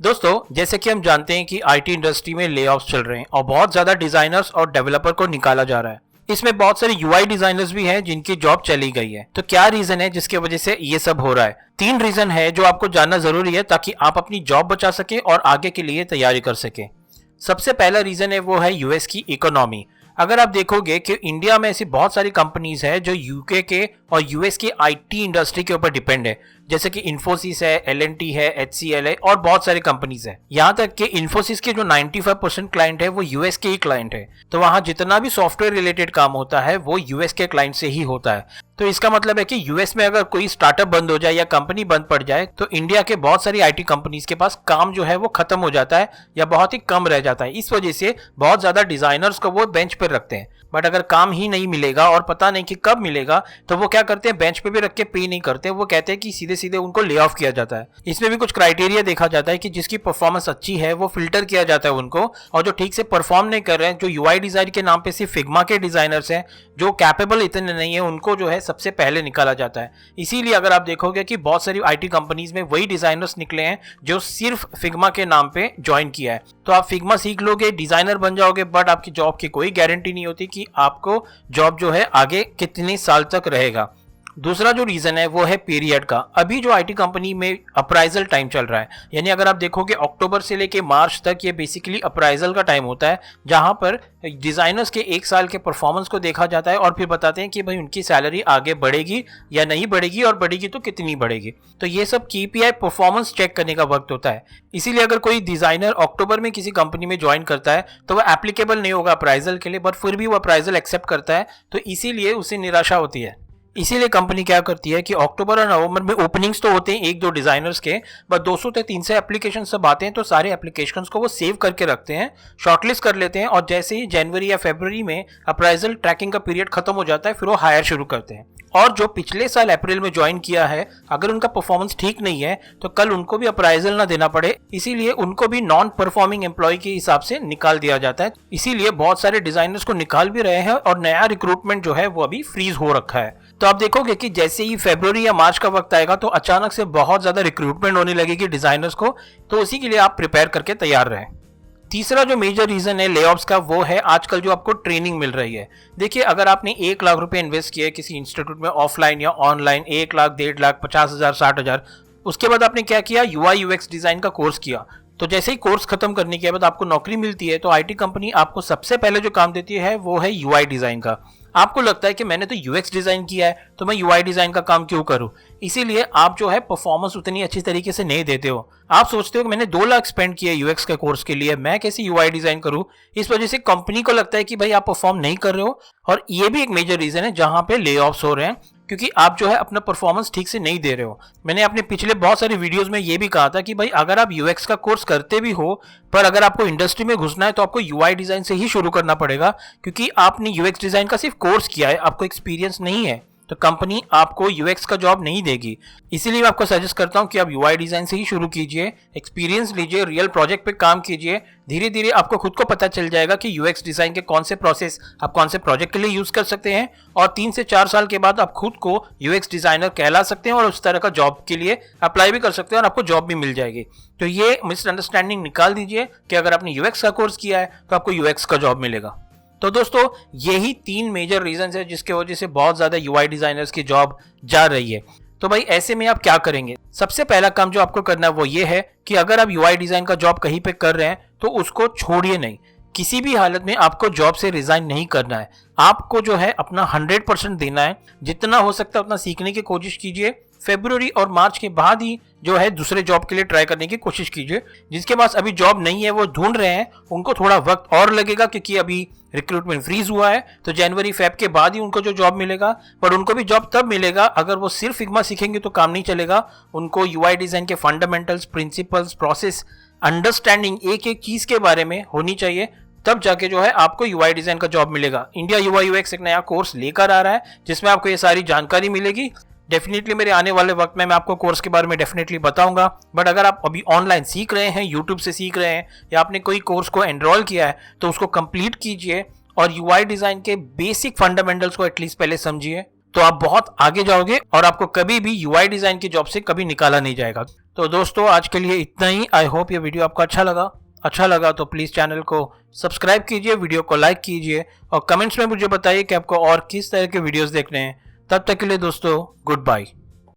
दोस्तों, जैसे कि हम जानते हैं कि आईटी इंडस्ट्री में लेऑफ्स चल रहे हैं और बहुत ज़्यादा डिज़ाइनर्स और डेवलपर को निकाला जा रहा है। इसमें बहुत सारे यूआई डिज़ाइनर्स भी हैं जिनकी जॉब चली गई है। तो क्या रीज़न है जिसकी वजह से ये सब हो रहा है? 3 रीज़न है जो आपको जानना ज़रूरी है ताकि आप अपनी जॉब बचा सकें और आगे के लिए तैयारी कर सकें। सबसे पहला रीज़न है वो है यूएस की इकोनॉमी। अगर आप देखोगे कि इंडिया में ऐसी बहुत सारी कंपनीज है जो यूके के और यूएस की आईटी इंडस्ट्री के ऊपर डिपेंड है, जैसे कि इन्फोसिस है, एलएनटी है, एचसीएल है और बहुत सारी कंपनीज है। यहाँ तक कि इन्फोसिस के जो 95% क्लाइंट है वो यूएस के ही क्लाइंट है। तो वहाँ जितना भी सॉफ्टवेयर रिलेटेड काम होता है वो यूएस के क्लाइंट से ही होता है। तो इसका मतलब है कि यूएस में अगर कोई स्टार्टअप बंद हो जाए या कंपनी बंद पड़ जाए तो इंडिया के बहुत सारी आईटी कंपनीज के पास काम जो है वो खत्म हो जाता है या बहुत ही कम रह जाता है। इस वजह से बहुत ज्यादा डिजाइनर्स को वो बेंच पर रखते हैं। बट अगर काम ही नहीं मिलेगा और पता नहीं कि कब मिलेगा तो वो क्या करते हैं, बेंच पे भी रख के पे नहीं करते। वो कहते हैं कि सीधे सीधे उनको ले ऑफ किया जाता है। इसमें भी कुछ क्राइटेरिया देखा जाता है कि जिसकी परफॉर्मेंस अच्छी है वो फिल्टर किया जाता है उनको, और जो ठीक से परफॉर्म नहीं कर रहे हैं, जो यूआई डिजाइन के नाम पे सिर्फ फिग्मा के डिजाइनर्स हैं, जो कैपेबल इतने नहीं है, उनको जो है सबसे पहले निकाला जाता है। इसीलिए अगर आप देखोगे कि बहुत सारी आईटी कंपनीज में वही डिजाइनर्स निकले हैं जो सिर्फ फिग्मा के नाम पे ज्वाइन किया है। तो आप फिग्मा सीख लोगे, डिजाइनर बन जाओगे, बट आपकी जॉब की कोई गारंटी नहीं होती कि आपको जॉब जो है आगे कितने साल तक रहेगा। दूसरा जो रीजन है वो है पीरियड का। अभी जो आईटी कंपनी में अप्राइजल टाइम चल रहा है, यानी अगर आप देखोगे अक्टूबर से लेके मार्च तक ये बेसिकली अप्राइजल का टाइम होता है, जहां पर डिजाइनर्स के 1 साल के परफॉर्मेंस को देखा जाता है और फिर बताते हैं कि भाई उनकी सैलरी आगे बढ़ेगी या नहीं बढ़ेगी, और बढ़ेगी तो कितनी बढ़ेगी। तो ये सब केपीआई परफॉर्मेंस चेक करने का वक्त होता है। इसीलिए अगर कोई डिजाइनर अक्टूबर में किसी कंपनी में ज्वाइन करता है तो वह एप्लीकेबल नहीं होगा अप्राइजल के लिए, बट फिर भी वो अप्राइजल एक्सेप्ट करता है, तो इसीलिए उसे निराशा होती है। इसीलिए कंपनी क्या करती है कि अक्टूबर और नवंबर में ओपनिंग्स तो होते हैं 1-2 डिजाइनर्स के, बट 200 से 300 एप्लीकेशन सब आते हैं, तो सारे एप्लीकेशंस को वो सेव करके रखते हैं, शॉर्टलिस्ट कर लेते हैं, और जैसे ही जनवरी या फरवरी में अप्राइजल ट्रैकिंग का पीरियड खत्म हो जाता है फिर वो हायर शुरू करते हैं। और जो पिछले साल अप्रैल में ज्वाइन किया है, अगर उनका परफॉर्मेंस ठीक नहीं है तो कल उनको भी अप्राइजल ना देना पड़े, इसीलिए उनको भी नॉन परफॉर्मिंग एम्प्लॉय के हिसाब से निकाल दिया जाता है। इसीलिए बहुत सारे डिजाइनर्स को निकाल भी रहे हैं और नया रिक्रूटमेंट जो है वो अभी फ्रीज हो रखा है। तो आप देखोगे कि जैसे ही फरवरी या मार्च का वक्त आएगा तो अचानक से बहुत ज्यादा रिक्रूटमेंट होने लगेगी डिजाइनर्स को, तो उसी के लिए आप प्रिपेयर करके तैयार रहें। तीसरा जो मेजर रीजन है लेऑफ्स का वो है आजकल जो आपको ट्रेनिंग मिल रही है। देखिए, अगर आपने 1 लाख रुपए इन्वेस्ट किए किसी इंस्टीट्यूट में ऑफलाइन या ऑनलाइन, 1 लाख, 1.5 लाख, 50,000, 60,000, उसके बाद आपने क्या किया, यूआई यूएक्स डिजाइन का कोर्स किया। तो जैसे ही कोर्स खत्म करने के बाद आपको नौकरी मिलती है तो आईटी कंपनी आपको सबसे पहले जो काम देती है वो है यूआई डिजाइन का। आपको लगता है कि मैंने तो यूएक्स डिजाइन किया है तो मैं यूआई डिजाइन का काम क्यों करूं, इसीलिए आप जो है परफॉर्मेंस उतनी अच्छी तरीके से नहीं देते हो। आप सोचते हो कि मैंने 2 लाख स्पेंड किया यूएक्स के कोर्स के लिए, मैं कैसे यूआई डिजाइन करूं। इस वजह से कंपनी को लगता है कि भाई आप परफॉर्म नहीं कर रहे हो, और ये भी एक मेजर रीजन है जहां पे ले ऑफ्स हो रहे हैं, क्योंकि आप जो है अपना परफॉर्मेंस ठीक से नहीं दे रहे हो। मैंने अपने पिछले बहुत सारे वीडियोस में ये भी कहा था कि भाई अगर आप यूएक्स का कोर्स करते भी हो, पर अगर आपको इंडस्ट्री में घुसना है तो आपको यूआई डिजाइन से ही शुरू करना पड़ेगा, क्योंकि आपने यूएक्स डिजाइन का सिर्फ कोर्स किया है, आपको एक्सपीरियंस नहीं है, तो कंपनी आपको यूएक्स का जॉब नहीं देगी। इसीलिए मैं आपको सजेस्ट करता हूं कि आप यूआई डिजाइन से ही शुरू कीजिए, एक्सपीरियंस लीजिए, रियल प्रोजेक्ट पे काम कीजिए। धीरे धीरे आपको खुद को पता चल जाएगा कि यूएक्स डिजाइन के कौन से प्रोसेस आप कौन से प्रोजेक्ट के लिए यूज कर सकते हैं, और 3 से 4 साल के बाद आप खुद को यूएक्स डिजाइनर कहला सकते हैं और उस तरह का जॉब के लिए अप्लाई भी कर सकते हैं और आपको जॉब भी मिल जाएगी। तो ये मिसअंडरस्टैंडिंग निकाल दीजिए कि अगर आपने यूएक्स का कोर्स किया है तो आपको यूएक्स का जॉब मिलेगा। तो दोस्तों, यही 3 मेजर रीजंस है जिसके वजह से बहुत ज्यादा यूआई डिजाइनर्स की जॉब जा रही है। तो भाई ऐसे में आप क्या करेंगे? सबसे पहला काम जो आपको करना है वो ये है कि अगर आप यूआई डिजाइन का जॉब कहीं पे कर रहे हैं तो उसको छोड़िए नहीं। किसी भी हालत में आपको जॉब से रिजाइन नहीं करना है। आपको जो है अपना 100% देना है, जितना हो सकता है उतना सीखने की कोशिश कीजिए। फरवरी और मार्च के बाद ही जो है दूसरे जॉब के लिए ट्राई करने की कोशिश कीजिए। जिसके पास अभी जॉब नहीं है वो ढूंढ रहे हैं, उनको थोड़ा वक्त और लगेगा, क्योंकि अभी रिक्रूटमेंट फ्रीज हुआ है, तो जनवरी फेब के बाद ही उनको जो जॉब मिलेगा। पर उनको भी जॉब तब मिलेगा अगर वो सिर्फ फिग्मा सीखेंगे तो काम नहीं चलेगा। उनको यूआई डिजाइन के फंडामेंटल्स, प्रिंसिपल्स, प्रोसेस, अंडरस्टैंडिंग एक एक चीज के बारे में होनी चाहिए, तब जाके जो है आपको यूआई डिजाइन का जॉब मिलेगा। इंडिया यूआई यूएक्स एक नया कोर्स लेकर आ रहा है जिसमें आपको ये सारी जानकारी मिलेगी। डेफिनेटली मेरे आने वाले वक्त में मैं आपको कोर्स के बारे में डेफिनेटली बताऊंगा। बट अगर आप अभी ऑनलाइन सीख रहे हैं, यूट्यूब से सीख रहे हैं, या आपने कोई कोर्स को एनरोल किया है तो उसको कंप्लीट कीजिए और यूआई डिजाइन के बेसिक फंडामेंटल्स को एटलीस्ट पहले समझिए, तो आप बहुत आगे जाओगे और आपको कभी भी यूआई डिजाइन की जॉब से कभी निकाला नहीं जाएगा। तो दोस्तों आज के लिए इतना ही। आई होप ये वीडियो आपको अच्छा लगा तो प्लीज़ चैनल को सब्सक्राइब कीजिए, वीडियो को लाइक कीजिए और कमेंट्स में मुझे बताइए कि आपको और किस तरह के वीडियोस देखने हैं। तब तक के लिए दोस्तों गुड बाय।